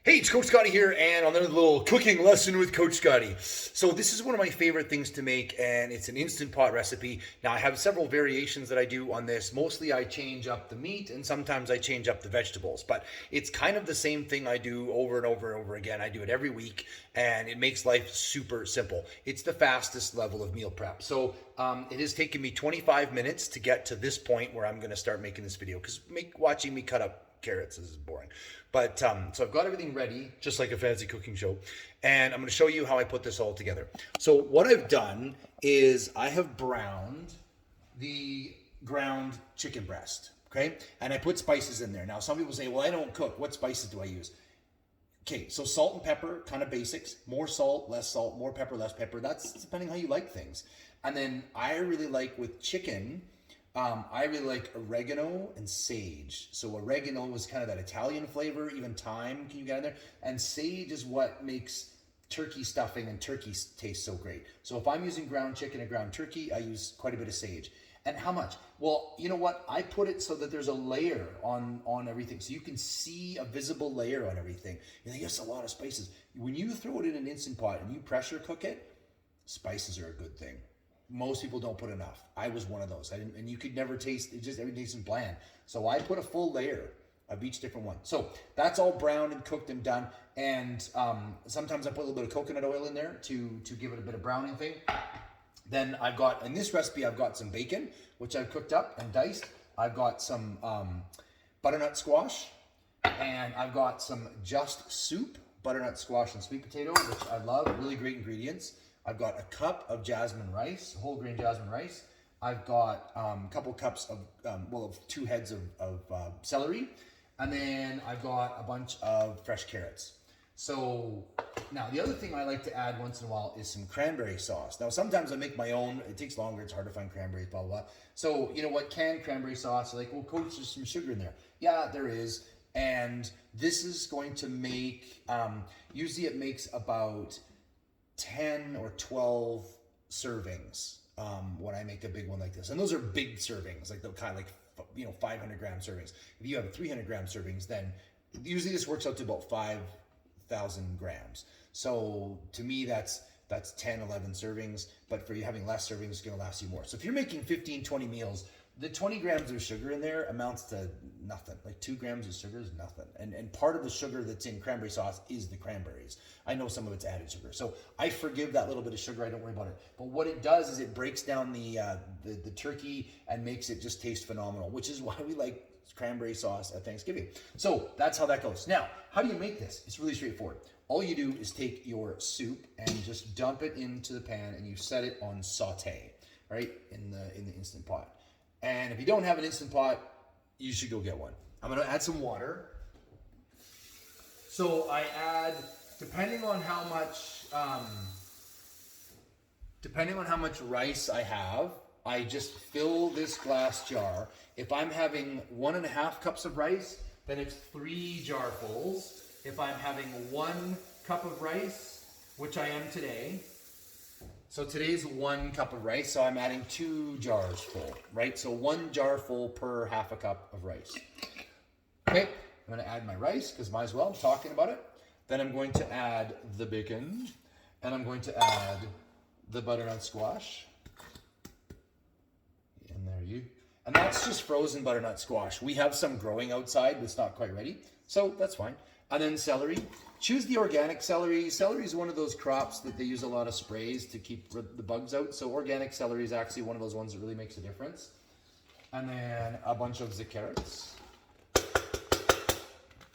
Hey, it's Coach Scotty here, and another little cooking lesson with Coach Scotty. So this is one of my favorite things to make, and it's an Instant Pot recipe. Now, I have several variations that I do on this. Mostly I change up the meat, and sometimes I change up the vegetables. But it's kind of the same thing I do over and over and over again. I do it every week, and it makes life super simple. It's the fastest level of meal prep. So it has taken me 25 minutes to get to this point where I'm going to start making this video, because watching me cut up carrots is boring. But so I've got everything ready, just like a fancy cooking show, and I'm going to show you how I put this all together. So what I've done is I have browned the ground chicken breast, okay? And I put spices in there. Now, some people say, well, I don't cook. What spices do I use? Okay, so salt and pepper, kind of basics. More salt, less salt, more pepper, less pepper. That's depending how you like things. And then I really like with chicken, I really like oregano and sage. So oregano is kind of that Italian flavor, even thyme can you get in there. And sage is what makes turkey stuffing and turkey taste so great. So if I'm using ground chicken and ground turkey, I use quite a bit of sage. And how much? Well, you know what? I put it so that there's a layer on everything. So you can see a visible layer on everything. You think, that's a lot of spices. When you throw it in an Instant Pot and you pressure cook it, spices are a good thing. Most people don't put enough. I was one of those. And you could never taste it; just everything tastes bland. So I put a full layer of each different one. So that's all browned and cooked and done. And sometimes I put a little bit of coconut oil in there to give it a bit of browning thing. Then I've got, in this recipe, I've got some bacon, which I've cooked up and diced. I've got some butternut squash, and I've got some just soup, butternut squash and sweet potato, which I love. Really great ingredients. I've got a cup of jasmine rice, whole grain jasmine rice. I've got a couple cups of, 2 heads of celery. And then I've got a bunch of fresh carrots. So now the other thing I like to add once in a while is some cranberry sauce. Now sometimes I make my own. It takes longer. It's hard to find cranberries, blah, blah, blah. So you know what, canned cranberry sauce, like, well, Coach, there's some sugar in there. Yeah, there is. And this is going to make, usually it makes about 10 or 12 servings when I make a big one like this. And those are big servings, like the kind of 500 gram servings. If you have 300 gram servings, then usually this works out to about 5,000 grams. So to me, that's 10, 11 servings. But for you having less servings, it's going to last you more. So if you're making 15, 20 meals, the 20 grams of sugar in there amounts to nothing. Like 2 grams of sugar is nothing. And part of the sugar that's in cranberry sauce is the cranberries. I know some of it's added sugar. So I forgive that little bit of sugar. I don't worry about it. But what it does is it breaks down the turkey and makes it just taste phenomenal, which is why we like cranberry sauce at Thanksgiving. So that's how that goes. Now, how do you make this? It's really straightforward. All you do is take your soup and just dump it into the pan, and you set it on saute, right, in the Instant Pot. And if you don't have an Instant Pot, you should go get one. I'm going to add some water. So I add, depending on how much rice I have, I just fill this glass jar. If I'm having 1.5 cups of rice, then it's 3 jarfuls. If I'm having 1 cup of rice, which I am today, so today's 1 cup of rice, so I'm adding 2 jars full, right? So 1 jar full per half a cup of rice. Okay, I'm going to add my rice, because might as well, I'm talking about it. Then I'm going to add the bacon, and I'm going to add the butternut squash. And that's just frozen butternut squash. We have some growing outside, but it's not quite ready, so that's fine. And then celery. Choose the organic celery. Celery is one of those crops that they use a lot of sprays to keep the bugs out. So organic celery is actually one of those ones that really makes a difference. And then a bunch of the carrots.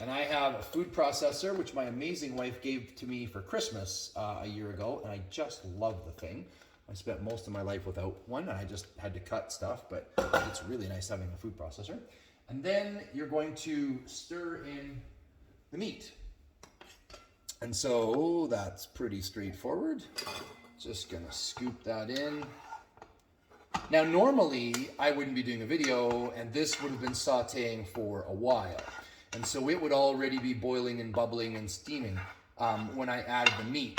And I have a food processor, which my amazing wife gave to me for Christmas a year ago. And I just love the thing. I spent most of my life without one, and I just had to cut stuff. But it's really nice having a food processor. And then you're going to stir in the meat. And so that's pretty straightforward. Just gonna scoop that in. Now normally I wouldn't be doing a video, and this would have been sauteing for a while. And so it would already be boiling and bubbling and steaming when I added the meat.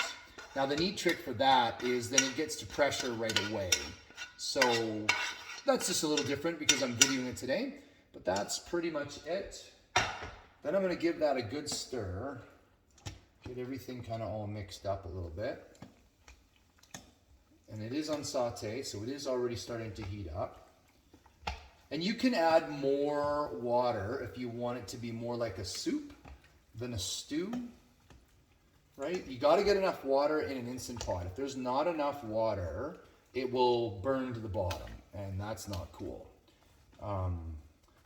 Now the neat trick for that is then it gets to pressure right away. So that's just a little different because I'm videoing it today, but that's pretty much it. Then I'm going to give that a good stir. Get everything kind of all mixed up a little bit. And it is on saute, so it is already starting to heat up. And you can add more water if you want it to be more like a soup than a stew, right? You got to get enough water in an Instant Pot. If there's not enough water, it will burn to the bottom, and that's not cool.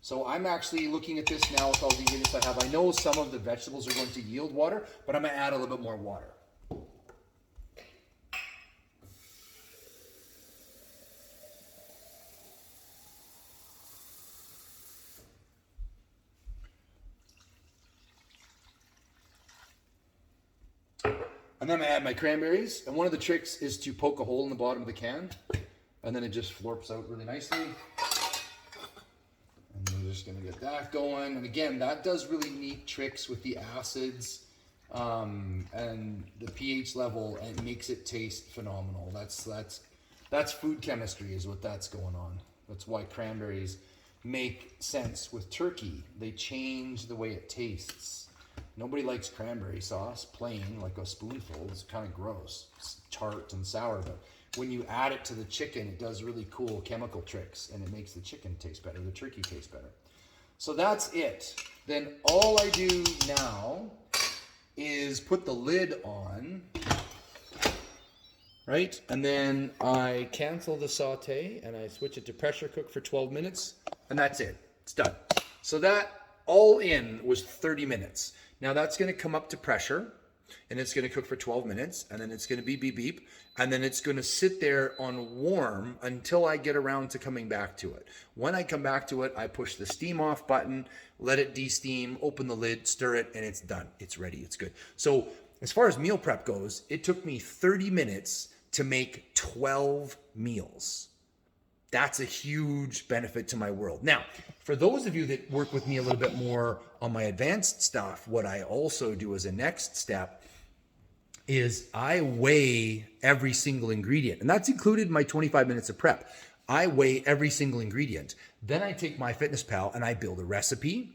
So I'm actually looking at this now with all the ingredients I have. I know some of the vegetables are going to yield water, but I'm going to add a little bit more water. And then I add my cranberries. And one of the tricks is to poke a hole in the bottom of the can, and then it just florps out really nicely. And we're just gonna get that going. And again, that does really neat tricks with the acids and the pH level, and makes it taste phenomenal. That's food chemistry is what that's going on. That's why cranberries make sense with turkey. They change the way it tastes. Nobody likes cranberry sauce plain, like a spoonful. It's kind of gross. It's tart and sour, but when you add it to the chicken, it does really cool chemical tricks, and it makes the chicken taste better, the turkey taste better. So that's it. Then all I do now is put the lid on, right? And then I cancel the saute and I switch it to pressure cook for 12 minutes, and that's it. It's done. So that all in was 30 minutes. Now that's going to come up to pressure, and it's going to cook for 12 minutes, and then it's going to be beep beep, and then it's going to sit there on warm until I get around to coming back to it. When I come back to it, I push the steam off button, let it de-steam, open the lid, stir it, and it's done. It's ready. It's good. So as far as meal prep goes, it took me 30 minutes to make 12 meals. That's a huge benefit to my world. Now, for those of you that work with me a little bit more on my advanced stuff, what I also do as a next step is I weigh every single ingredient. And that's included in my 25 minutes of prep. I weigh every single ingredient. Then I take my FitnessPal and I build a recipe,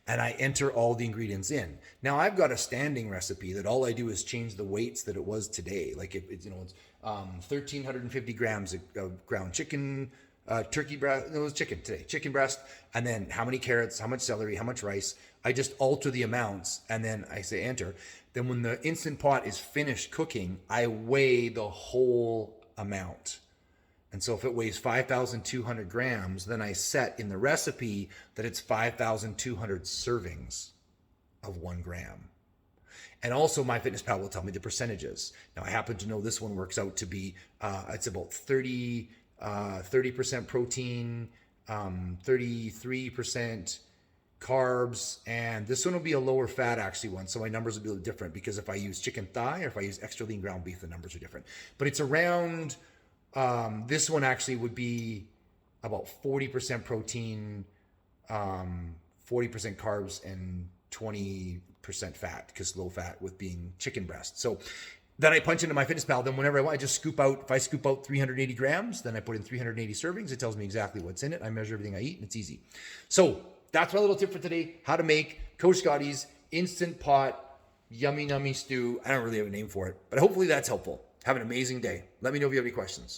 and I enter all the ingredients in. Now I've got a standing recipe that all I do is change the weights that it was today. Like it's 1,350 grams of ground chicken, turkey breast, no, it was chicken today, chicken breast, and then how many carrots, how much celery, how much rice. I just alter the amounts, and then I say enter. Then when the Instant Pot is finished cooking, I weigh the whole amount. And so if it weighs 5,200 grams, then I set in the recipe that it's 5,200 servings of 1 gram. And also MyFitnessPal will tell me the percentages. Now I happen to know this one works out to be, it's about 30% protein, 33% carbs, and this one will be a lower fat actually one. So my numbers will be a little different, because if I use chicken thigh or if I use extra lean ground beef, the numbers are different. But it's around, this one actually would be about 40% protein, 40% carbs, and 20% fat, because low fat with being chicken breast. So then I punch into MyFitnessPal. Then whenever I want, I just scoop out. If I scoop out 380 grams, then I put in 380 servings. It tells me exactly what's in it. I measure everything I eat, and it's easy. So that's my little tip for today: how to make Coach Scotty's Instant Pot Yummy Nummy Stew. I don't really have a name for it, but hopefully that's helpful. Have an amazing day. Let me know if you have any questions.